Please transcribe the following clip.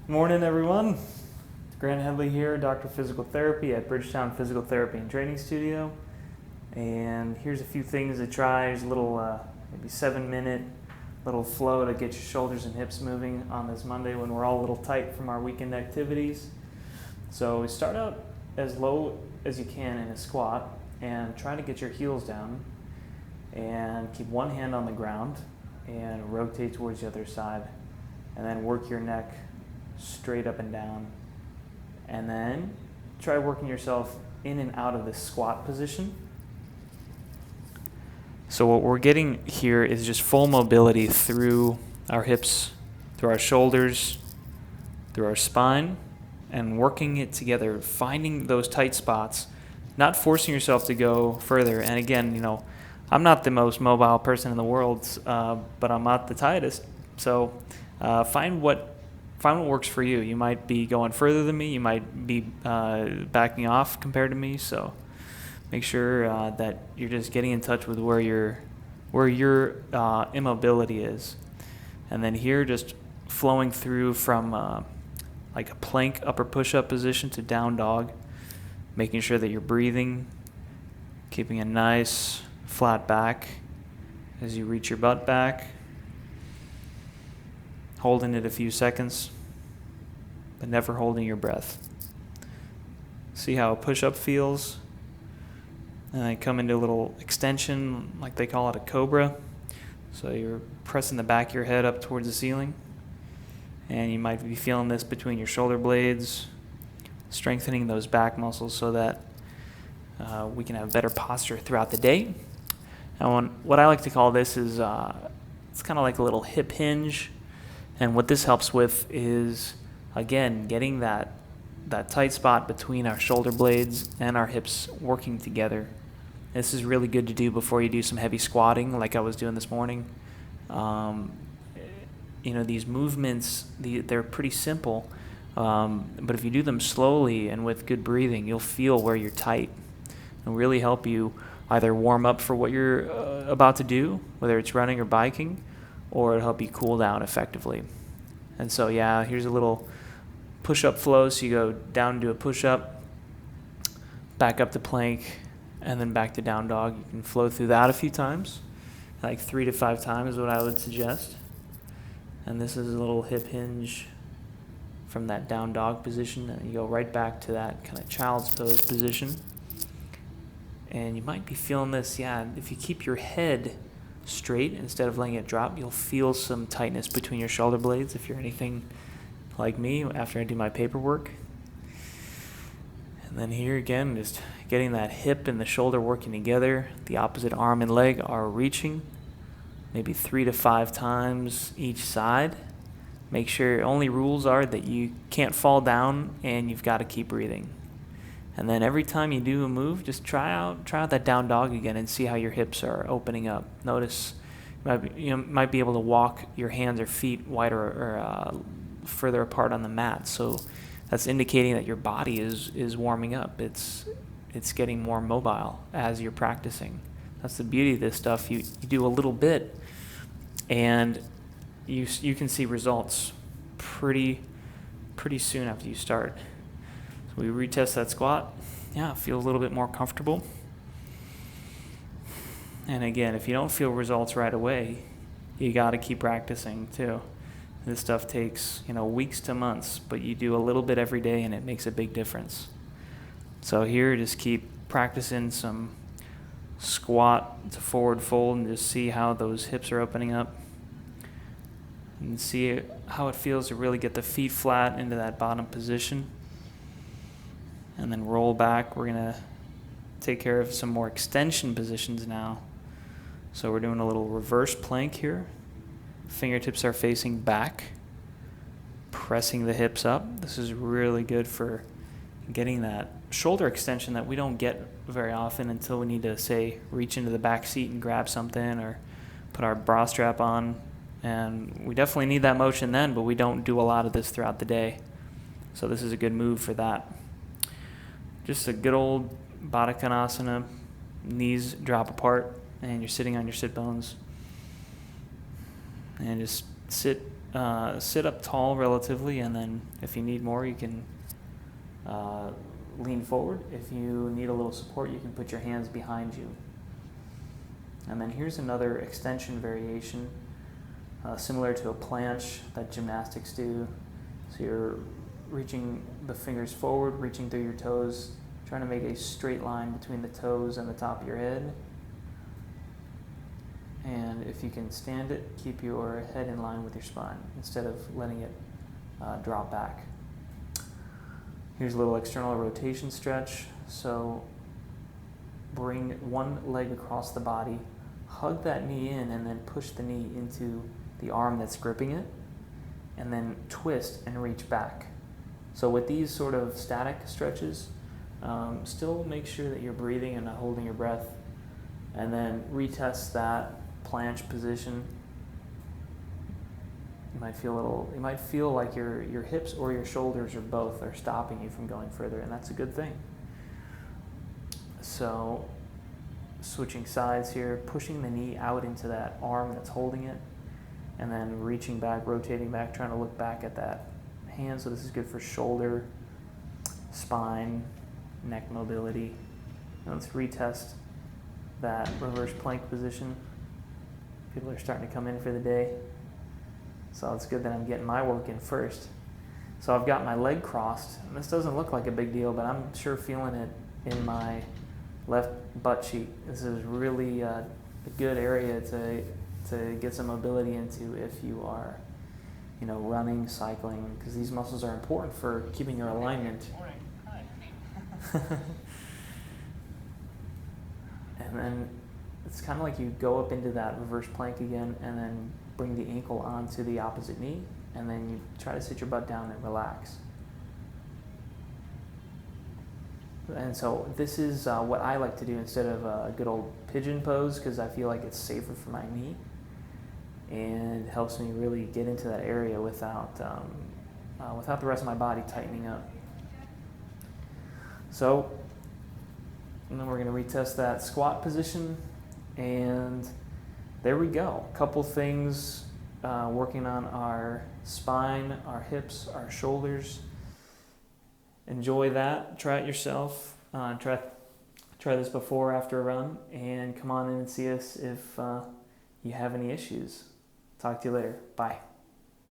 Morning, everyone. It's Grant Headley here, Doctor of Physical Therapy at Bridgetown Physical Therapy and Training Studio. And here's a few things to try. There's a little, maybe 7-minute little flow to get your shoulders and hips moving on this Monday when we're all a little tight from our weekend activities. So we start out as low as you can in a squat and try to get your heels down and keep one hand on the ground and rotate towards the other side, and then work your neck straight up and down, and then try working yourself in and out of this squat position. So what we're getting here is just full mobility through our hips, through our shoulders, through our spine, and working it together, finding those tight spots, not forcing yourself to go further. And again, I'm not the most mobile person in the world, but I'm not the tightest. So find what works for you. You might be going further than me. You might be backing off compared to me. So make sure that you're just getting in touch with where your immobility is. And then here, just flowing through from like a plank upper push-up position to down dog, making sure that you're breathing, keeping a nice flat back as you reach your butt back, holding it a few seconds, but never holding your breath. See how a push-up feels, and then come into a little extension, like they call it a cobra. So you're pressing the back of your head up towards the ceiling, and you might be feeling this between your shoulder blades, strengthening those back muscles so that we can have better posture throughout the day. And what I like to call this is, it's kind of like a little hip hinge. And what this helps with is, again, getting that tight spot between our shoulder blades and our hips working together. This is really good to do before you do some heavy squatting like I was doing this morning. These movements, they're pretty simple, but if you do them slowly and with good breathing, you'll feel where you're tight. It'll really help you either warm up for what you're about to do, whether it's running or biking, or it'll help you cool down effectively. And so, here's a little push-up flow. So you go down to a push-up, back up to plank, and then back to down dog. You can flow through that a few times, like 3 to 5 times is what I would suggest. And this is a little hip hinge from that down dog position, and you go right back to that kind of child's pose position. And you might be feeling this, if you keep your head straight instead of letting it drop, you'll feel some tightness between your shoulder blades if you're anything like me after I do my paperwork. And then here again, just getting that hip and the shoulder working together. The opposite arm and leg are reaching, maybe 3 to 5 times each side. Make sure, only rules are that you can't fall down and you've got to keep breathing. And then every time you do a move, just try out that down dog again and see how your hips are opening up. Notice you might be able to walk your hands or feet wider or further apart on the mat. So that's indicating that your body is warming up. It's getting more mobile as you're practicing. That's the beauty of this stuff. You do a little bit, and you can see results pretty soon after you start. We retest that squat. Feel a little bit more comfortable. And again, if you don't feel results right away, you got to keep practicing too. This stuff takes, weeks to months, but you do a little bit every day and it makes a big difference. So here, just keep practicing some squat to forward fold and just see how those hips are opening up. And see how it feels to really get the feet flat into that bottom position. And then roll back. We're going to take care of some more extension positions now. So we're doing a little reverse plank here. Fingertips are facing back, pressing the hips up. This is really good for getting that shoulder extension that we don't get very often until we need to, say, reach into the back seat and grab something or put our bra strap on. And we definitely need that motion then, but we don't do a lot of this throughout the day. So this is a good move for that. Just a good old Baddha Konasana, knees drop apart, and you're sitting on your sit bones. And just sit sit up tall relatively, and then if you need more, you can lean forward. If you need a little support, you can put your hands behind you. And then here's another extension variation, similar to a planche that gymnastics do. So you're reaching the fingers forward, reaching through your toes, trying to make a straight line between the toes and the top of your head. And if you can stand it, keep your head in line with your spine instead of letting it drop back. Here's a little external rotation stretch. So bring one leg across the body, hug that knee in, and then push the knee into the arm that's gripping it, and then twist and reach back. So with these sort of static stretches, still make sure that you're breathing and not holding your breath, and then retest that planche position. You might feel like your hips or your shoulders or both are stopping you from going further, and that's a good thing. So switching sides here, pushing the knee out into that arm that's holding it, and then reaching back, rotating back, trying to look back at that hand. So this is good for shoulder, spine, neck mobility. And let's retest that reverse plank position. People are starting to come in for the day, so it's good that I'm getting my work in first. So I've got my leg crossed, and this doesn't look like a big deal, but I'm sure feeling it in my left butt cheek. This is really a good area to get some mobility into if you are, running, cycling, because these muscles are important for keeping your alignment. And then it's kind of like you go up into that reverse plank again, and then bring the ankle onto the opposite knee, and then you try to sit your butt down and relax. And so this is what I like to do instead of a good old pigeon pose, because I feel like it's safer for my knee and helps me really get into that area without the rest of my body tightening up. So, and then we're going to retest that squat position, and there we go. A couple things working on our spine, our hips, our shoulders. Enjoy that. Try it yourself. Try this before or after a run, and come on in and see us if you have any issues. Talk to you later. Bye.